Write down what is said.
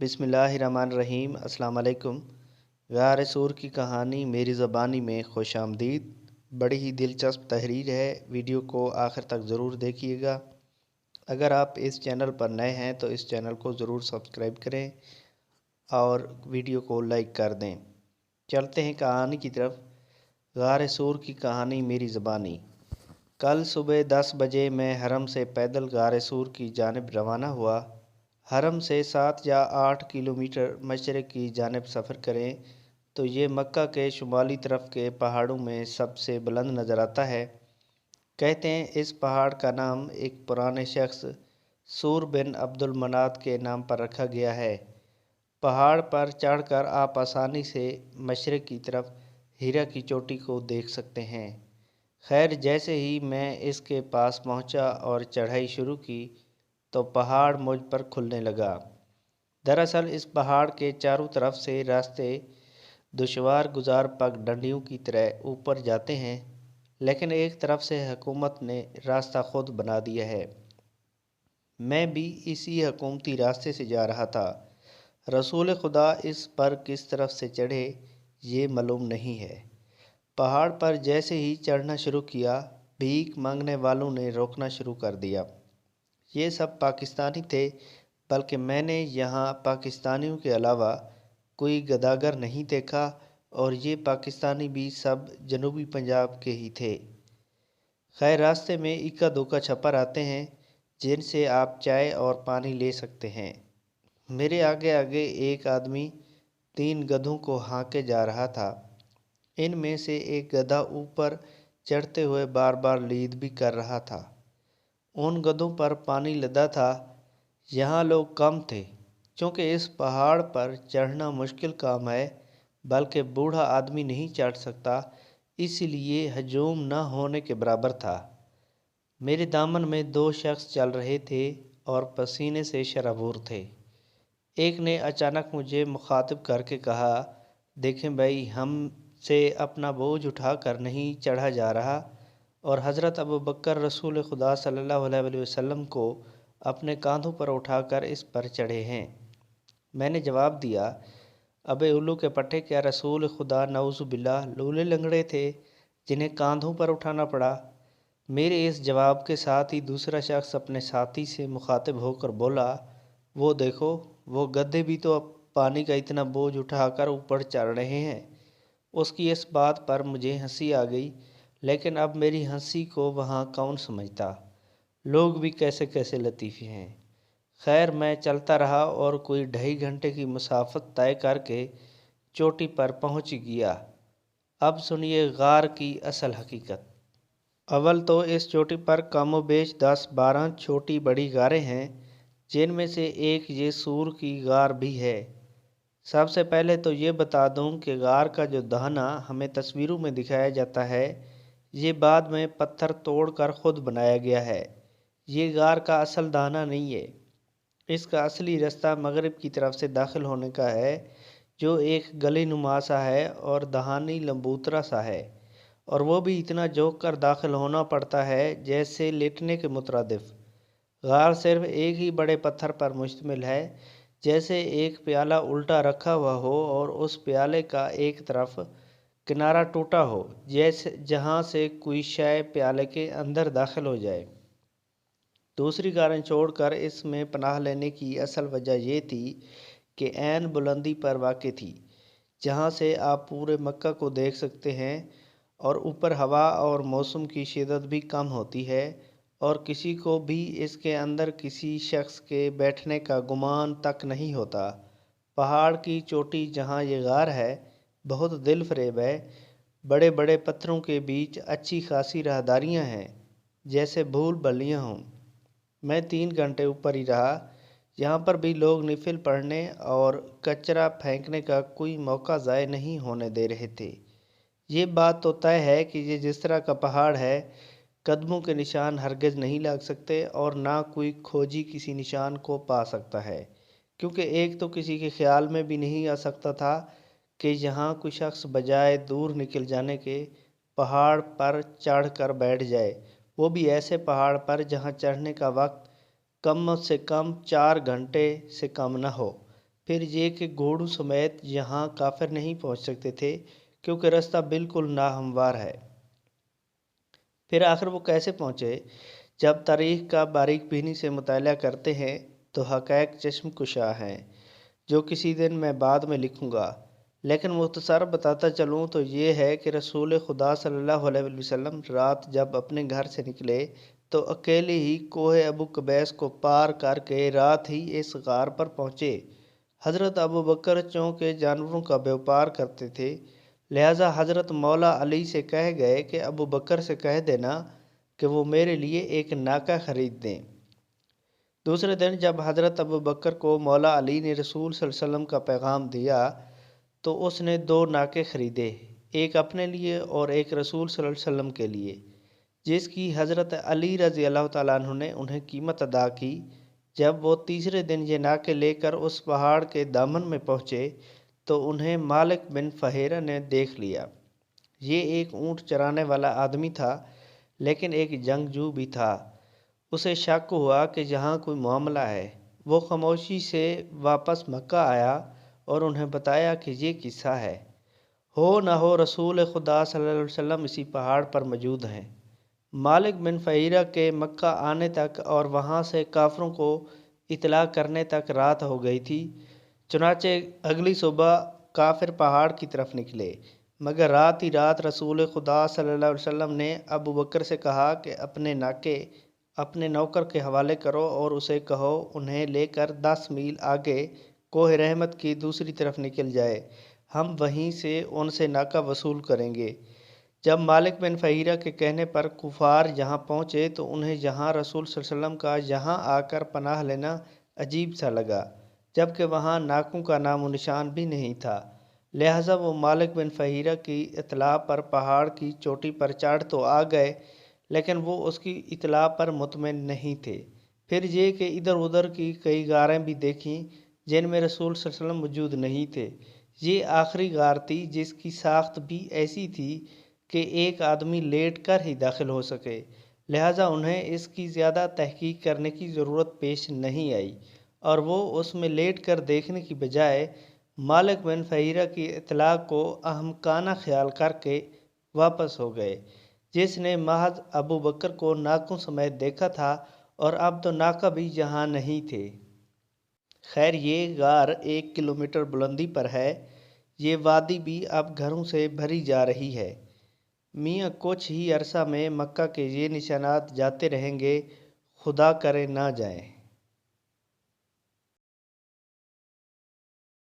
बिस्मिल्लाहिर्रहमानिर्रहीम। अस्सलाम वालेकुम। गार सूर की कहानी मेरी ज़बानी में खुश आमदीद। बड़ी ही दिलचस्प तहरीर है, वीडियो को आखिर तक ज़रूर देखिएगा। अगर आप इस चैनल पर नए हैं तो इस चैनल को ज़रूर सब्सक्राइब करें और वीडियो को लाइक कर दें। चलते हैं कहानी की तरफ। गार सूर की कहानी मेरी ज़बानी। कल सुबह 10 बजे मैं हरम से पैदल गार सूर की जानिब रवाना हुआ। हरम से 7 या 8 किलोमीटर मशरक़ की जानिब सफ़र करें तो ये मक्का के शुमाली तरफ के पहाड़ों में सबसे बुलंद नज़र आता है। कहते हैं इस पहाड़ का नाम एक पुराने शख्स सूर बिन अब्दुल मनात के नाम पर रखा गया है। पहाड़ पर चढ़कर आप आसानी से मशरक़ की तरफ हीरा की चोटी को देख सकते हैं। खैर, जैसे ही मैं इसके पास पहुंचा और चढ़ाई शुरू की तो पहाड़ मुझ पर खुलने लगा। दरअसल इस पहाड़ के चारों तरफ से रास्ते दुश्वार गुजार पगडंडियों की तरह ऊपर जाते हैं, लेकिन एक तरफ से हुकूमत ने रास्ता खुद बना दिया है। मैं भी इसी हुकूमती रास्ते से जा रहा था। रसूल खुदा इस पर किस तरफ से चढ़े ये मालूम नहीं है। पहाड़ पर जैसे ही चढ़ना शुरू किया, भीख मांगने वालों ने रोकना शुरू कर दिया। ये सब पाकिस्तानी थे, बल्कि मैंने यहाँ पाकिस्तानियों के अलावा कोई गदागर नहीं देखा, और ये पाकिस्तानी भी सब जनूबी पंजाब के ही थे। खैर, रास्ते में इक्का दुक्का छप्पर आते हैं जिनसे आप चाय और पानी ले सकते हैं। मेरे आगे आगे एक आदमी 3 गधों को हाँके जा रहा था। इनमें से एक गधा ऊपर चढ़ते हुए बार बार लीद भी कर रहा था। उन गधों पर पानी लदा था। यहाँ लोग कम थे, क्योंकि इस पहाड़ पर चढ़ना मुश्किल काम है, बल्कि बूढ़ा आदमी नहीं चढ़ सकता, इसलिए हजूम न होने के बराबर था। मेरे दामन में 2 शख्स चल रहे थे और पसीने से शराबूर थे। एक ने अचानक मुझे मुखातिब करके कहा, देखें भाई, हमसे अपना बोझ उठा कर नहीं चढ़ा जा रहा, और हज़रत अबू बकर रसूल खुदा सल्लल्लाहु अलैहि वसल्लम को अपने कांधों पर उठाकर इस पर चढ़े हैं। मैंने जवाब दिया, अबे उल्लू के पट्टे, क्या रसूल खुदा नऊज़ुबिल्लाह लूले लंगड़े थे जिन्हें कांधों पर उठाना पड़ा? मेरे इस जवाब के साथ ही दूसरा शख्स अपने साथी से मुखातिब होकर बोला, वो देखो, वो गधे भी तो अब पानी का इतना बोझ उठाकर ऊपर चढ़ रहे हैं। उसकी इस बात पर मुझे हंसी आ गई, लेकिन अब मेरी हंसी को वहाँ कौन समझता। लोग भी कैसे कैसे लतीफ़े हैं। खैर, मैं चलता रहा और कोई 2.5 घंटे की मुसाफत तय करके चोटी पर पहुँच गया। अब सुनिए गार की असल हकीकत। अव्वल तो इस चोटी पर कम बेश 10-12 छोटी बड़ी गारें हैं, जिनमें से एक ये सूर की गार भी है। सबसे पहले तो ये बता दूं कि गार का जो दहाना हमें तस्वीरों में दिखाया जाता है, ये बाद में पत्थर तोड़कर खुद बनाया गया है। ये गार का असल दहाना नहीं है। इसका असली रास्ता मगरिब की तरफ से दाखिल होने का है, जो एक गली नुमा सा है और दहानी लंबूतरा सा है, और वो भी इतना झोंक कर दाखिल होना पड़ता है जैसे लेटने के मुतरादिफ। गार सिर्फ एक ही बड़े पत्थर पर मुश्तमिल है, जैसे एक प्याला उल्टा रखा हुआ हो और उस प्याले का एक तरफ किनारा टूटा हो, जैसे जहाँ से कोई शय प्याले के अंदर दाखिल हो जाए। दूसरी गारें छोड़कर इसमें पनाह लेने की असल वजह ये थी कि ऐन बुलंदी पर वाक़ थी, जहाँ से आप पूरे मक्का को देख सकते हैं, और ऊपर हवा और मौसम की शिद्दत भी कम होती है, और किसी को भी इसके अंदर किसी शख्स के बैठने का गुमान तक नहीं होता। पहाड़ की चोटी जहाँ ये गार है, बहुत दिलफरेब है। बड़े बड़े पत्थरों के बीच अच्छी खासी राहदारियाँ हैं, जैसे भूल भलियाँ हों। मैं 3 घंटे ऊपर ही रहा। यहाँ पर भी लोग नफिल पढ़ने और कचरा फेंकने का कोई मौका ज़ाय नहीं होने दे रहे थे। ये बात तो तय है कि ये जिस तरह का पहाड़ है, कदमों के निशान हरगिज़ नहीं लग सकते, और ना कोई खोजी किसी निशान को पा सकता है, क्योंकि एक तो किसी के ख्याल में भी नहीं आ सकता था कि यहाँ कोई शख्स बजाय दूर निकल जाने के पहाड़ पर चढ़ कर बैठ जाए, वो भी ऐसे पहाड़ पर जहाँ चढ़ने का वक्त कम से कम 4 घंटे से कम न हो। پھر یہ کہ گھوڑوں سمیت یہاں کافر نہیں پہنچ سکتے تھے کیونکہ راستہ بالکل ناہموار ہے۔ پھر آخر وہ کیسے پہنچے؟ جب تاریخ کا باریک بینی سے مطالعہ کرتے ہیں تو حقائق چشم کشا ہیں، جو کسی دن میں بعد میں لکھوں گا، لیکن مختصر بتاتا چلوں تو یہ ہے کہ رسول خدا صلی اللہ علیہ وسلم رات جب اپنے گھر سے نکلے تو اکیلے ہی کوہ ابو قبیس کو پار کر کے رات ہی اس غار پر پہنچے۔ حضرت ابو بکر چونکہ جانوروں کا بیوپار کرتے تھے، لہٰذا حضرت مولا علی سے کہہ گئے کہ ابو بکر سے کہہ دینا کہ وہ میرے لیے ایک ناکہ خرید دیں۔ دوسرے دن جب حضرت ابو بکر کو مولا علی نے رسول صلی اللہ علیہ وسلم کا پیغام دیا تو اس نے 2 ناکے خریدے، ایک اپنے لیے اور ایک رسول صلی اللہ علیہ وسلم کے لیے، جس کی حضرت علی رضی اللہ تعالیٰ عنہ نے انہیں قیمت ادا کی۔ جب وہ تیسرے دن یہ ناکے لے کر اس پہاڑ کے دامن میں پہنچے تو انہیں مالک بن فہیرہ نے دیکھ لیا۔ یہ ایک اونٹ چرانے والا آدمی تھا، لیکن ایک جنگجو بھی تھا۔ اسے شک ہوا کہ یہاں کوئی معاملہ ہے۔ وہ خاموشی سے واپس مکہ آیا اور انہیں بتایا کہ یہ قصہ ہے۔ ہو نہ ہو رسول خدا صلی اللہ علیہ وسلم اسی پہاڑ پر موجود ہیں۔ مالک بن فہیرہ کے مکہ آنے تک اور وہاں سے کافروں کو اطلاع کرنے تک رات ہو گئی تھی، چنانچہ اگلی صبح کافر پہاڑ کی طرف نکلے، مگر رات ہی رات رسول خدا صلی اللہ علیہ وسلم نے ابو بکر سے کہا کہ اپنے ناکے اپنے نوکر کے حوالے کرو اور اسے کہو انہیں لے کر 10 میل آگے کوہ رحمت کی دوسری طرف نکل جائے، ہم وہیں سے ان سے ناکہ وصول کریں گے۔ جب مالک بن فہیرہ کے کہنے پر کفار یہاں پہنچے تو انہیں یہاں رسول صلی اللہ علیہ وسلم کا یہاں آ کر پناہ لینا عجیب سا لگا، جبکہ وہاں ناکوں کا نام و نشان بھی نہیں تھا۔ لہٰذا وہ مالک بن فہیرہ کی اطلاع پر پہاڑ کی چوٹی پر چڑھ تو آ گئے، لیکن وہ اس کی اطلاع پر مطمئن نہیں تھے۔ پھر یہ کہ ادھر ادھر کی کئی غاریں بھی دیکھیں جن میں رسول صلی اللہ علیہ وسلم موجود نہیں تھے۔ یہ آخری غار تھی جس کی ساخت بھی ایسی تھی کہ ایک آدمی لیٹ کر ہی داخل ہو سکے، لہٰذا انہیں اس کی زیادہ تحقیق کرنے کی ضرورت پیش نہیں آئی، اور وہ اس میں لیٹ کر دیکھنے کی بجائے مالک بن فہیرہ کی اطلاع کو احمقانہ خیال کر کے واپس ہو گئے، جس نے محض ابو بکر کو ناکوں سمیت دیکھا تھا اور اب تو ناکہ بھی یہاں نہیں تھے۔ خیر یہ غار 1 کلومیٹر بلندی پر ہے۔ یہ وادی بھی اب گھروں سے بھری جا رہی ہے۔ میاں کچھ ہی عرصہ میں مکہ کے یہ نشانات جاتے رہیں گے، خدا کرے نہ جائیں۔